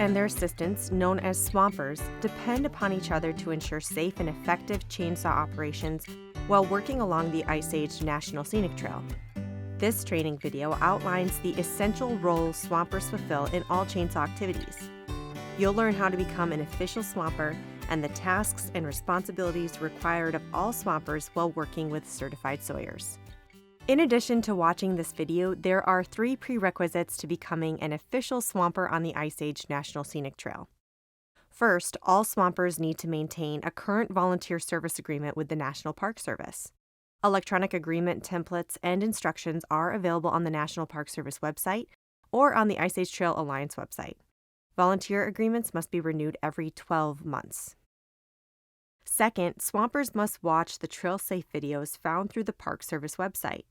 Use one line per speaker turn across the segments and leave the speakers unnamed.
and their assistants, known as swampers, depend upon each other to ensure safe and effective chainsaw operations while working along the Ice Age National Scenic Trail. This training video outlines the essential role swampers fulfill in all chainsaw activities. You'll learn how to become an official swamper and the tasks and responsibilities required of all swampers while working with certified sawyers. In addition to watching this video, there are 3 prerequisites to becoming an official swamper on the Ice Age National Scenic Trail. First, all swampers need to maintain a current volunteer service agreement with the National Park Service. Electronic agreement templates and instructions are available on the National Park Service website or on the Ice Age Trail Alliance website. Volunteer agreements must be renewed every 12 months. Second, swampers must watch the trail-safe videos found through the Park Service website.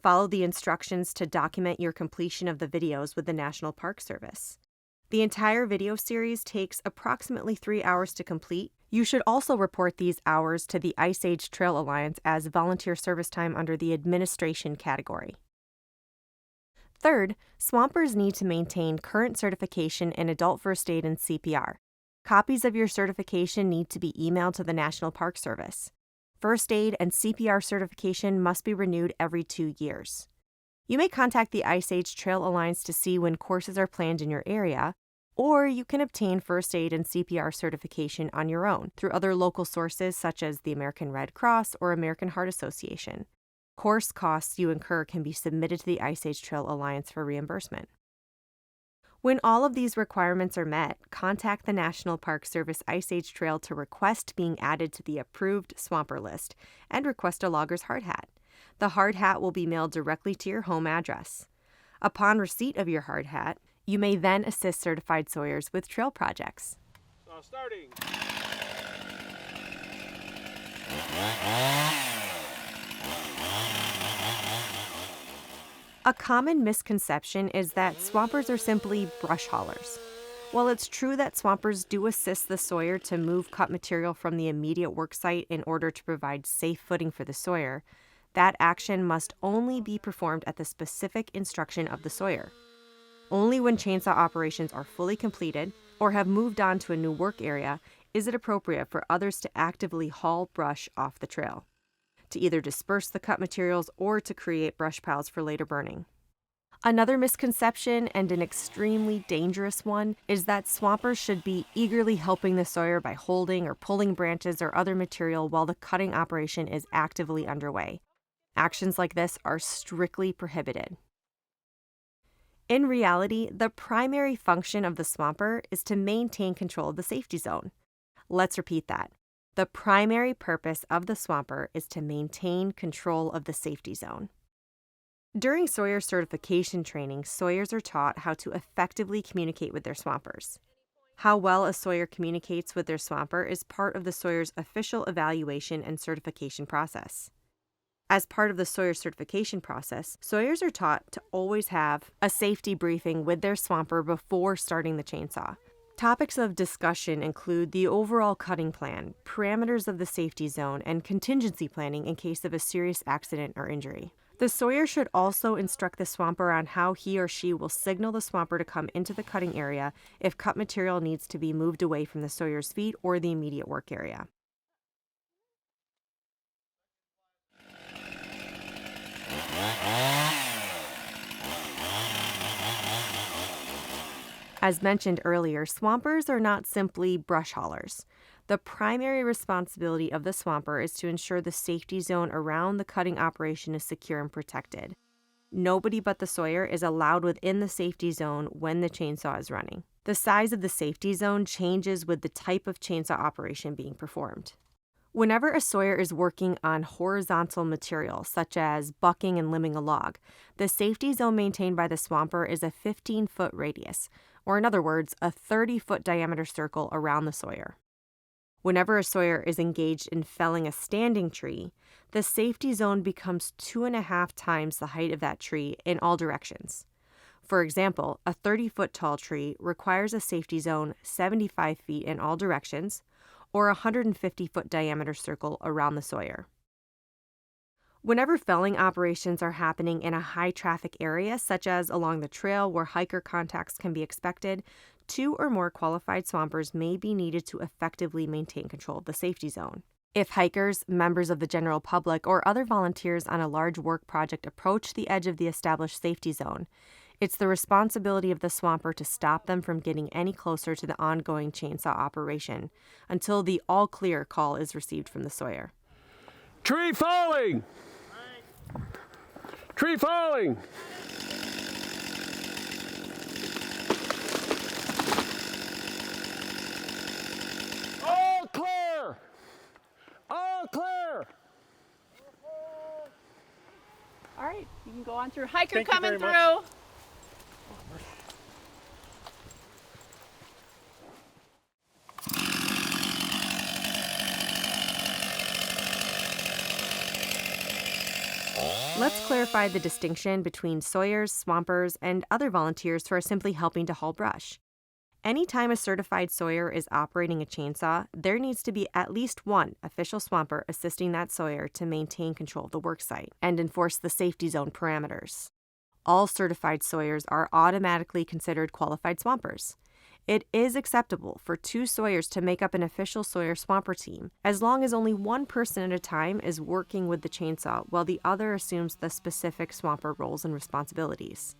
Follow the instructions to document your completion of the videos with the National Park Service. The entire video series takes approximately 3 hours to complete. You should also report these hours to the Ice Age Trail Alliance as volunteer service time under the administration category. Third, swampers need to maintain current certification in adult first aid and CPR. Copies of your certification need to be emailed to the National Park Service. First aid and CPR certification must be renewed every 2 years. You may contact the Ice Age Trail Alliance to see when courses are planned in your area, or you can obtain first aid and CPR certification on your own through other local sources such as the American Red Cross or American Heart Association. Course costs you incur can be submitted to the Ice Age Trail Alliance for reimbursement. When all of these requirements are met, contact the National Park Service Ice Age Trail to request being added to the approved swamper list and request a logger's hard hat. The hard hat will be mailed directly to your home address. Upon receipt of your hard hat, you may then assist certified sawyers with trail projects.
Starting.
A common misconception is that swampers are simply brush haulers. While it's true that swampers do assist the sawyer to move cut material from the immediate worksite in order to provide safe footing for the sawyer, that action must only be performed at the specific instruction of the sawyer. Only when chainsaw operations are fully completed or have moved on to a new work area is it appropriate for others to actively haul brush off the trail, to either disperse the cut materials or to create brush piles for later burning. Another misconception, and an extremely dangerous one, is that swampers should be eagerly helping the sawyer by holding or pulling branches or other material while the cutting operation is actively underway. Actions like this are strictly prohibited. In reality, the primary function of the swamper is to maintain control of the safety zone. Let's repeat that. The primary purpose of the swamper is to maintain control of the safety zone. During sawyer certification training, sawyers are taught how to effectively communicate with their swampers. How well a sawyer communicates with their swamper is part of the sawyer's official evaluation and certification process. As part of the sawyer certification process, sawyers are taught to always have a safety briefing with their swamper before starting the chainsaw. Topics of discussion include the overall cutting plan, parameters of the safety zone, and contingency planning in case of a serious accident or injury. The sawyer should also instruct the swamper on how he or she will signal the swamper to come into the cutting area if cut material needs to be moved away from the sawyer's feet or the immediate work area. As mentioned earlier, swampers are not simply brush haulers. The primary responsibility of the swamper is to ensure the safety zone around the cutting operation is secure and protected. Nobody but the sawyer is allowed within the safety zone when the chainsaw is running. The size of the safety zone changes with the type of chainsaw operation being performed. Whenever a sawyer is working on horizontal material, such as bucking and limbing a log, the safety zone maintained by the swamper is a 15-foot radius, or in other words, a 30-foot diameter circle around the sawyer. Whenever a sawyer is engaged in felling a standing tree, the safety zone becomes 2.5 times the height of that tree in all directions. For example, a 30-foot tall tree requires a safety zone 75 feet in all directions, or a 150-foot diameter circle around the sawyer. Whenever felling operations are happening in a high-traffic area, such as along the trail where hiker contacts can be expected, 2 or more qualified swampers may be needed to effectively maintain control of the safety zone. If hikers, members of the general public, or other volunteers on a large work project approach the edge of the established safety zone, it's the responsibility of the swamper to stop them from getting any closer to the ongoing chainsaw operation until the all clear call is received from the sawyer.
Tree falling! Tree falling! All clear! All clear!
All right, you can go on through. Hiker
Thank you
coming
very
through.
much.
Let's clarify the distinction between sawyers, swampers, and other volunteers who are simply helping to haul brush. Anytime a certified sawyer is operating a chainsaw, there needs to be at least one official swamper assisting that sawyer to maintain control of the worksite and enforce the safety zone parameters. All certified sawyers are automatically considered qualified swampers. It is acceptable for 2 sawyers to make up an official sawyer swamper team, as long as only one person at a time is working with the chainsaw while the other assumes the specific swamper roles and responsibilities.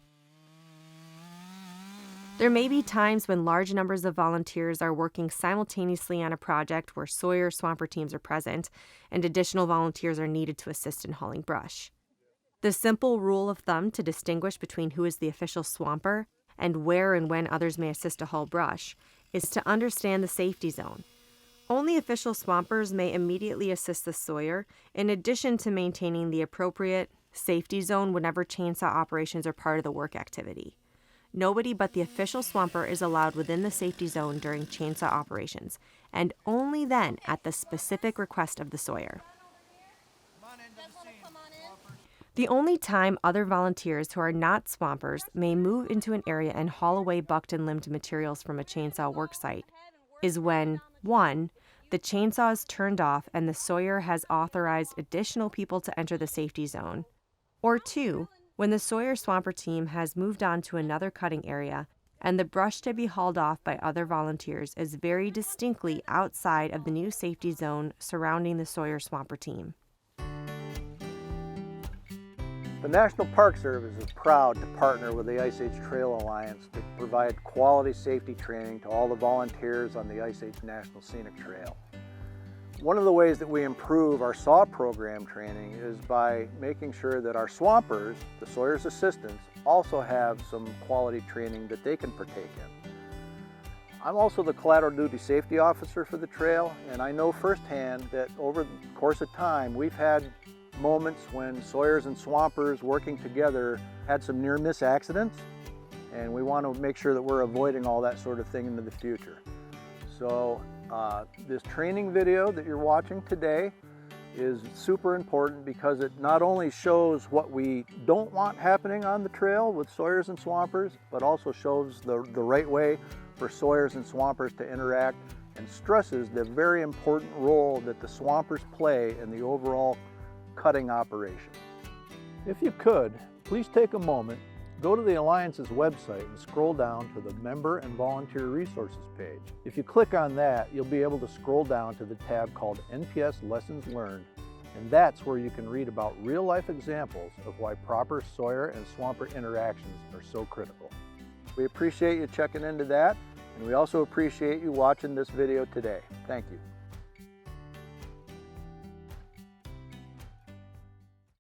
There may be times when large numbers of volunteers are working simultaneously on a project where sawyer swamper teams are present, and additional volunteers are needed to assist in hauling brush. The simple rule of thumb to distinguish between who is the official swamper and where and when others may assist to haul brush is to understand the safety zone. Only official swampers may immediately assist the sawyer, in addition to maintaining the appropriate safety zone whenever chainsaw operations are part of the work activity. Nobody but the official swamper is allowed within the safety zone during chainsaw operations, and only then at the specific request of the sawyer. The only time other volunteers who are not swampers may move into an area and haul away bucked and limbed materials from a chainsaw worksite is when 1. The chainsaw is turned off and the sawyer has authorized additional people to enter the safety zone, or 2. When the sawyer swamper team has moved on to another cutting area and the brush to be hauled off by other volunteers is very distinctly outside of the new safety zone surrounding the sawyer swamper team.
The National Park Service is proud to partner with the Ice Age Trail Alliance to provide quality safety training to all the volunteers on the Ice Age National Scenic Trail. One of the ways that we improve our SAW program training is by making sure that our swampers, the sawyer's assistants, also have some quality training that they can partake in. I'm also the collateral duty safety officer for the trail, and I know firsthand that over the course of time we've had moments when sawyers and swampers working together had some near-miss accidents, and we want to make sure that we're avoiding all that sort of thing into the future. So this training video that you're watching today is super important because it not only shows what we don't want happening on the trail with sawyers and swampers, but also shows the right way for sawyers and swampers to interact and stresses the very important role that the swampers play in the overall cutting operation. If you could, please take a moment, go to the Alliance's website and scroll down to the Member and Volunteer Resources page. If you click on that, you'll be able to scroll down to the tab called NPS Lessons Learned, and that's where you can read about real-life examples of why proper sawyer and swamper interactions are so critical. We appreciate you checking into that, and we also appreciate you watching this video today. Thank you.